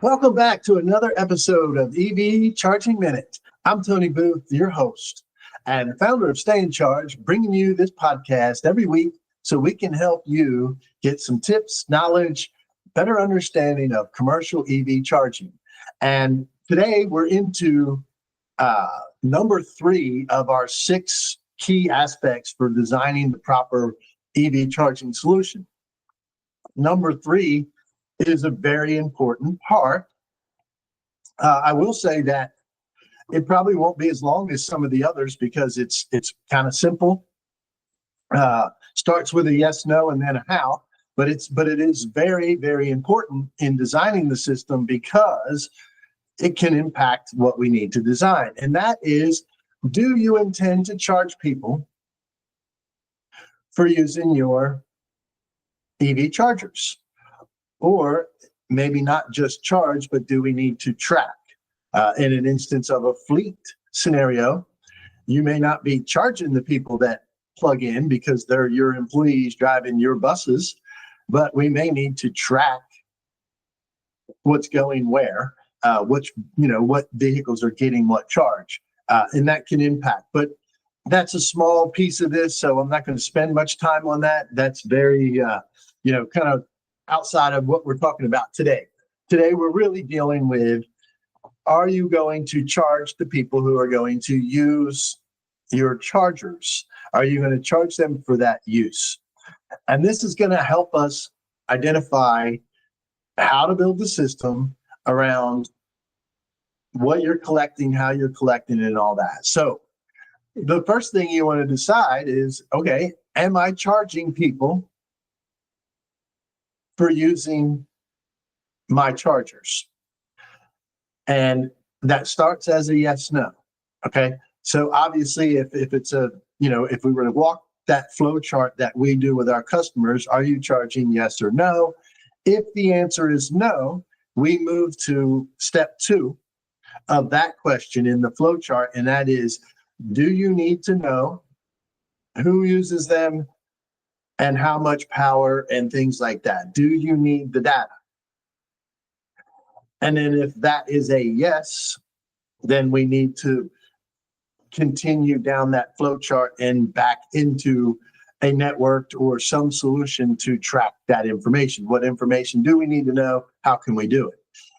Welcome back to another episode of EV Charging Minute. I'm Tony Booth, your host and founder of Stay in Charge, bringing you this podcast every week so we can help you get some tips, knowledge, better understanding of commercial EV charging. And today we're into number 3 of our 6 key aspects for designing the proper EV charging solution. Number 3 is a very important part. I will say that it probably won't be as long as some of the others because it's kind of simple. Starts with a yes, no, and then a how. But it is very, very important in designing the system because it can impact what we need to design. And that is, do you intend to charge people for using your EV chargers? Or maybe not just charge, but do we need to track? In an instance of a fleet scenario, you may not be charging the people that plug in because they're your employees driving your buses, but we may need to track what's going where, what vehicles are getting what charge, and that can impact. But that's a small piece of this, so I'm not going to spend much time on that. That's very, kind of outside of what we're talking about today. Today, we're really dealing with, are you going to charge the people who are going to use your chargers? Are you going to charge them for that use? And this is going to help us identify how to build the system around what you're collecting, how you're collecting it, and all that. So the first thing you want to decide is, okay, am I charging people for using my chargers? And that starts as a yes, no. Okay. So obviously if it's if we were to walk that flow chart that we do with our customers, are you charging yes or no? If the answer is no, we move to step 2 of that question in the flow chart. And that is, do you need to know who uses them and how much power and things like that? Do you need the data? And then if that is a yes, then we need to continue down that flow chart and back into a networked or some solution to track that information. What information do we need to know? How can we do it?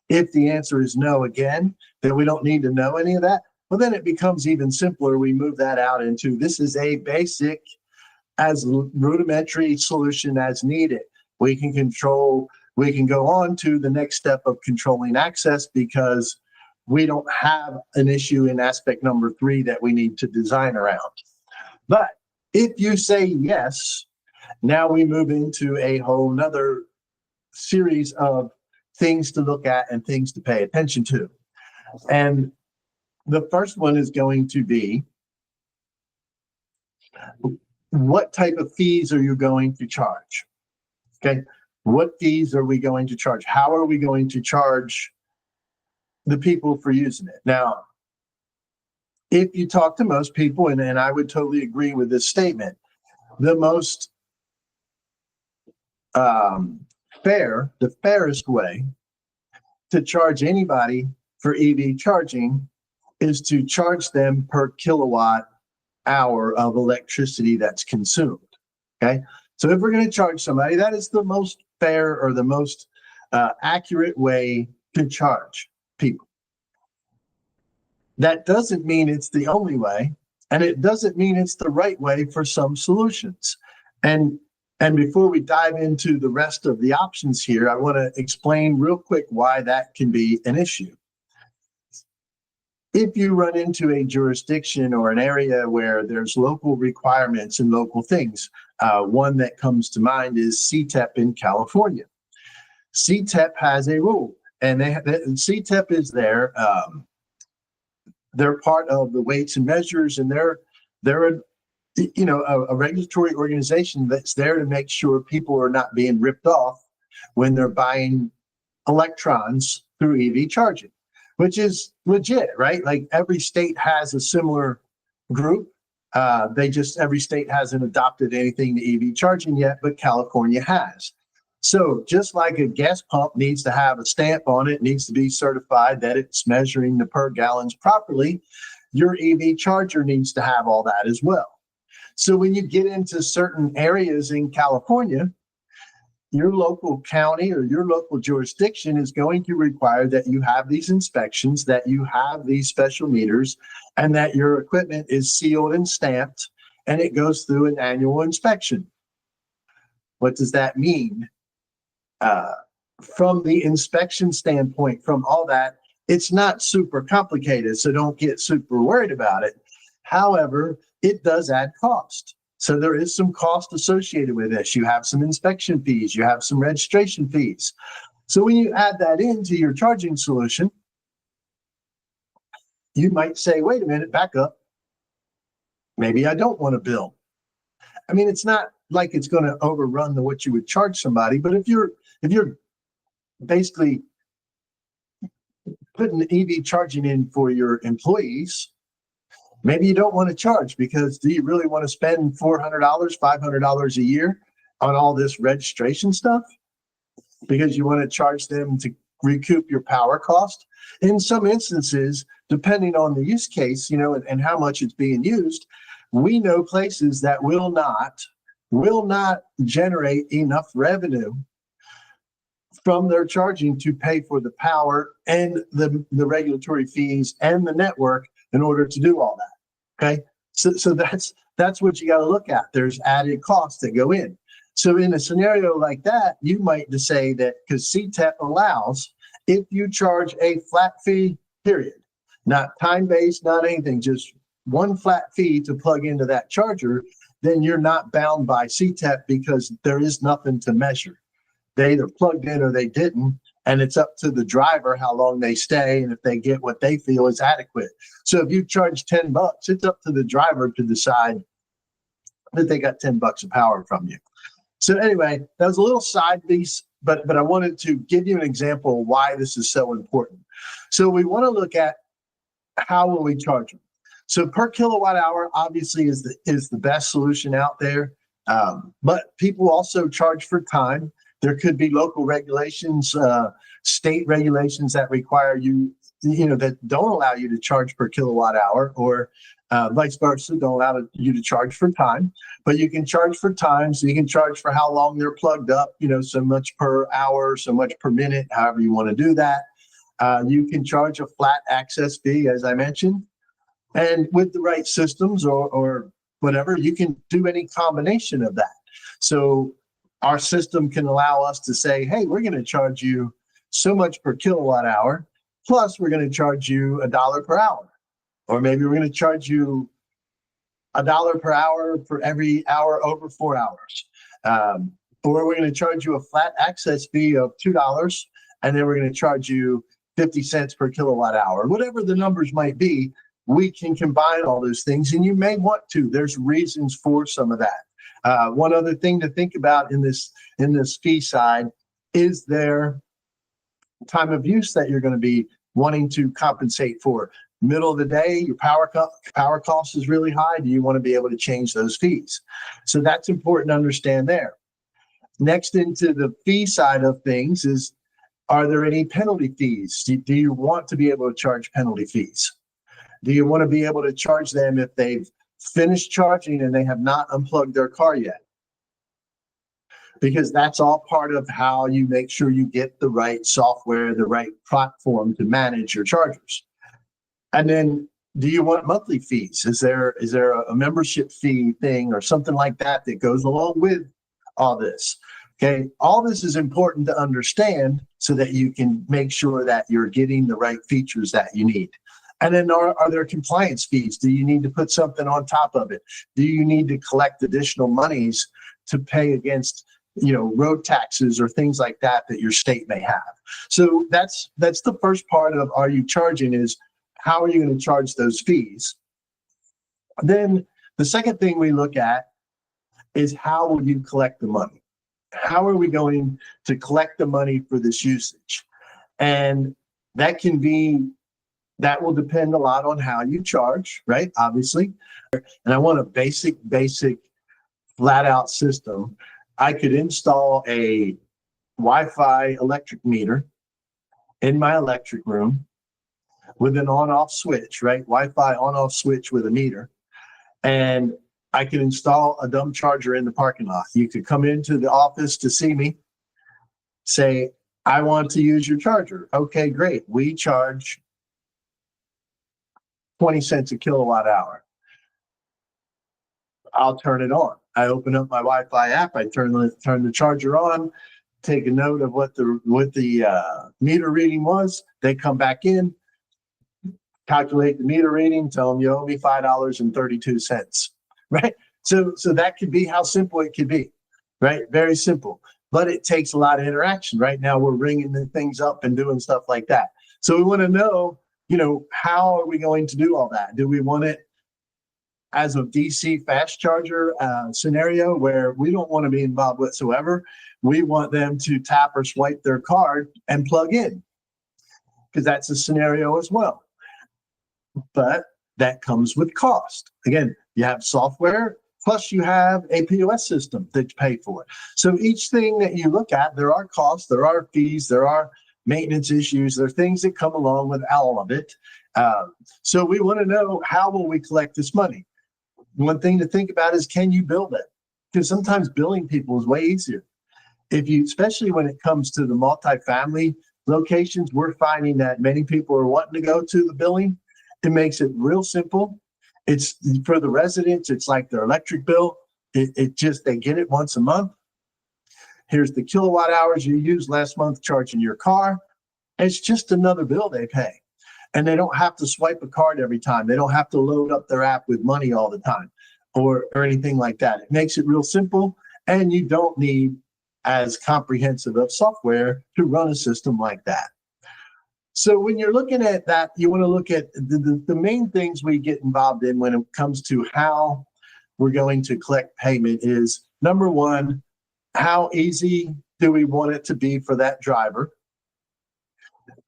If the answer is no again, then we don't need to know any of that. Well, then it becomes even simpler. We move that out into, this is a basic, as rudimentary solution as needed. We can go on to the next step of controlling access because we don't have an issue in aspect number 3 that we need to design around. But if you say yes, now we move into a whole nother series of things to look at and things to pay attention to. And the first one is going to be, what type of fees are you going to charge? Okay. What fees are we going to charge? How are we going to charge the people for using it? Now, if you talk to most people, and I would totally agree with this statement, the most the fairest way to charge anybody for EV charging is to charge them per kilowatt hour of electricity that's consumed. Okay. So if we're going to charge somebody, that is the most fair or the most accurate way to charge people. That doesn't mean it's the only way, and it doesn't mean it's the right way for some solutions. And before we dive into the rest of the options here, I want to explain real quick why that can be an issue. If you run into a jurisdiction or an area where there's local requirements and local things, one that comes to mind is CTEP in California. CTEP has a rule, and CTEP is there. They're part of the weights and measures, and they're a regulatory organization that's there to make sure people are not being ripped off when they're buying electrons through EV charging, which is legit, right? Like every state has a similar group. Every state hasn't adopted anything to EV charging yet, but California has. So just like a gas pump needs to have a stamp on it, needs to be certified that it's measuring the per gallons properly, your EV charger needs to have all that as well. So when you get into certain areas in California, your local county or your local jurisdiction is going to require that you have these inspections, that you have these special meters, and that your equipment is sealed and stamped, and it goes through an annual inspection. What does that mean? From the inspection standpoint, from all that, it's not super complicated, so don't get super worried about it. However, it does add cost. So there is some cost associated with this. You have some inspection fees, you have some registration fees. So when you add that into your charging solution, you might say, wait a minute, back up. Maybe I don't want to bill. I mean, it's not like it's going to overrun what you would charge somebody, but if you're basically putting EV charging in for your employees, maybe you don't want to charge, because do you really want to spend $400, $500 a year on all this registration stuff? Because you want to charge them to recoup your power cost? In some instances, depending on the use case, and how much it's being used, we know places that will not generate enough revenue from their charging to pay for the power and the regulatory fees and the network in order to do all that. Okay. So that's what you got to look at. There's added costs that go in. So in a scenario like that, you might just say that because CTEP allows, if you charge a flat fee, period, not time-based, not anything, just one flat fee to plug into that charger, then you're not bound by CTEP, because there is nothing to measure. They either plugged in or they didn't, and it's up to the driver how long they stay and if they get what they feel is adequate. So if you charge $10, it's up to the driver to decide that they got $10 of power from you. So anyway, that was a little side piece, but I wanted to give you an example of why this is so important. So we want to look at how will we charge them. So per kilowatt hour obviously is the best solution out there, but people also charge for time. There could be local regulations, state regulations that require you, that don't allow you to charge per kilowatt hour, or vice versa, don't allow you to charge for time. But you can charge for time, so you can charge for how long they're plugged up, so much per hour, so much per minute, however you want to do that. You can charge a flat access fee, as I mentioned. And with the right systems or whatever, you can do any combination of that. So our system can allow us to say, hey, we're going to charge you so much per kilowatt hour, plus we're going to charge you $1 per hour. Or maybe we're going to charge you $1 per hour for every hour over 4 hours. Or we're going to charge you a flat access fee of $2, and then we're going to charge you 50 cents per kilowatt hour. Whatever the numbers might be, we can combine all those things, and you may want to. There's reasons for some of that. One other thing to think about in this fee side is their time of use that you're going to be wanting to compensate for. Middle of the day, your power cost is really high. Do you want to be able to change those fees? So that's important to understand there. Next, into the fee side of things is, are there any penalty fees? Do you want to be able to charge penalty fees? Do you want to be able to charge them if they've finished charging and they have not unplugged their car yet? Because that's all part of how you make sure you get the right software, the right platform to manage your chargers. And then, do you want monthly fees? Is there a membership fee thing or something like that that goes along with all this? Okay, all this is important to understand so that you can make sure that you're getting the right features that you need. And then are there compliance fees? Do you need to put something on top of it? Do you need to collect additional monies to pay against, road taxes or things like that your state may have? So that's the first part of, are you charging, is how are you going to charge those fees? Then the second thing we look at is, how will you collect the money? How are we going to collect the money for this usage? And that will depend a lot on how you charge, right? Obviously. And I want a basic, flat out system. I could install a Wi-Fi electric meter in my electric room with an on-off switch, right? Wi-Fi on-off switch with a meter. And I can install a dumb charger in the parking lot. You could come into the office to see me, say, I want to use your charger. Okay, great. We charge 20 cents a kilowatt hour. I'll turn it on. I open up my Wi-Fi app. I turn the charger on, take a note of what the meter reading was. They come back in, calculate the meter reading, tell them you owe me $5.32, right? So that could be how simple it could be, right? Very simple, but it takes a lot of interaction. Right now we're ringing the things up and doing stuff like that. So we want to know, how are we going to do all that? Do we want it as a DC fast charger scenario where we don't want to be involved whatsoever? We want them to tap or swipe their card and plug in, because that's a scenario as well. But that comes with cost. Again, you have software, plus you have a POS system that you pay for. So each thing that you look at, there are costs, there are fees, there are maintenance issues, there are things that come along with all of it. So we want to know, how will we collect this money? One thing to think about is, can you bill it? Because sometimes billing people is way easier. Especially when it comes to the multifamily locations, we're finding that many people are wanting to go to the billing. It makes it real simple. It's for the residents. It's like their electric bill. They get it once a month. Here's the kilowatt hours you used last month charging your car. It's just another bill they pay. And they don't have to swipe a card every time. They don't have to load up their app with money all the time or anything like that. It makes it real simple, and you don't need as comprehensive of software to run a system like that. So when you're looking at that, you want to look at the main things we get involved in when it comes to how we're going to collect payment is, number one, how easy do we want it to be for that driver?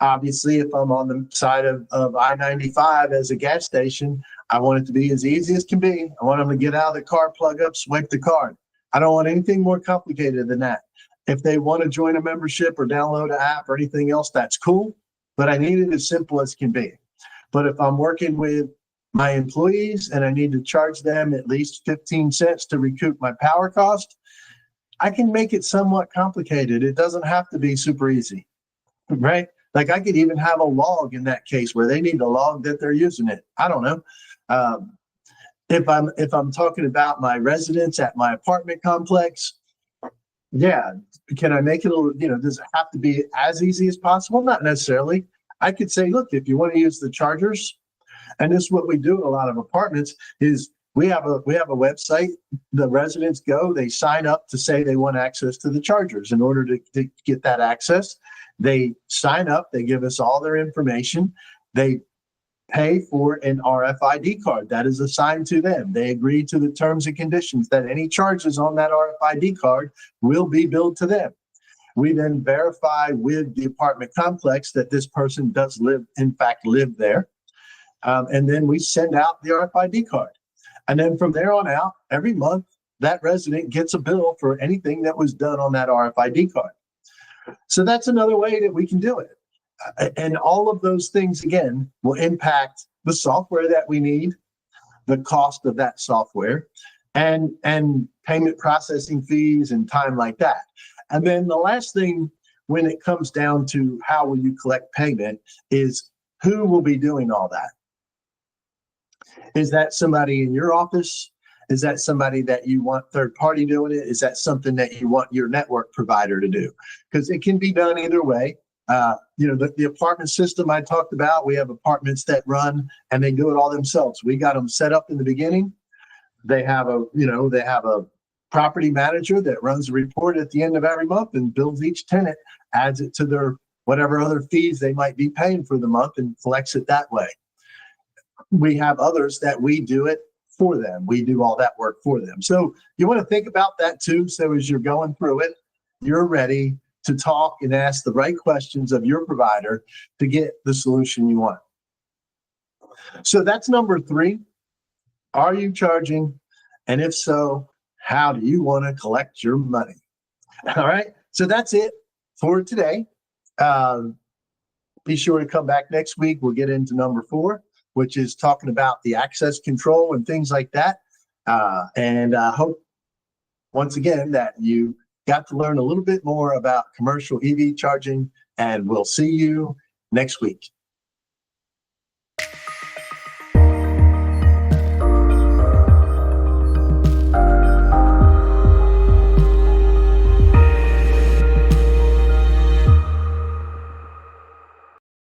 Obviously, if I'm on the side of I-95 as a gas station, I want it to be as easy as can be. I want them to get out of the car, plug up, swipe the card. I don't want anything more complicated than that. If they want to join a membership or download an app or anything else, that's cool, but I need it as simple as can be. But if I'm working with my employees and I need to charge them at least 15 cents to recoup my power cost, I can make it somewhat complicated. It doesn't have to be super easy, right? Like I could even have a log in that case where they need to log that they're using it. I don't know. If I'm talking about my residents at my apartment complex, yeah, can I make it does it have to be as easy as possible? Not necessarily. I could say, look, if you want to use the chargers, and this is what we do in a lot of apartments, is we have a website. The residents go, they sign up to say they want access to the chargers. In order to get that access, they sign up, they give us all their information, they pay for an RFID card that is assigned to them. They agree to the terms and conditions that any charges on that RFID card will be billed to them. We then verify with the apartment complex that this person does in fact live there. And then we send out the RFID card. And then from there on out, every month, that resident gets a bill for anything that was done on that RFID card. So that's another way that we can do it. And all of those things, again, will impact the software that we need, the cost of that software, and payment processing fees and time like that. And then the last thing, when it comes down to how will you collect payment, is who will be doing all that? Is that somebody in your office? Is that somebody that you want third party doing it? Is that something that you want your network provider to do? Because it can be done either way. The apartment system I talked about, we have apartments that run and they do it all themselves. We got them set up in the beginning. They have a property manager that runs a report at the end of every month and bills each tenant, adds it to their whatever other fees they might be paying for the month, and collects it that way. We have others that we do it for them. We do all that work for them. So you want to think about that too. So as you're going through it, you're ready to talk and ask the right questions of your provider to get the solution you want. So that's number 3. Are you charging? And if so, how do you want to collect your money? All right. So that's it. for today. Be sure to come back next week. We'll get into number 4, which is talking about the access control and things like that. And I hope, once again, that you got to learn a little bit more about commercial EV charging, and we'll see you next week.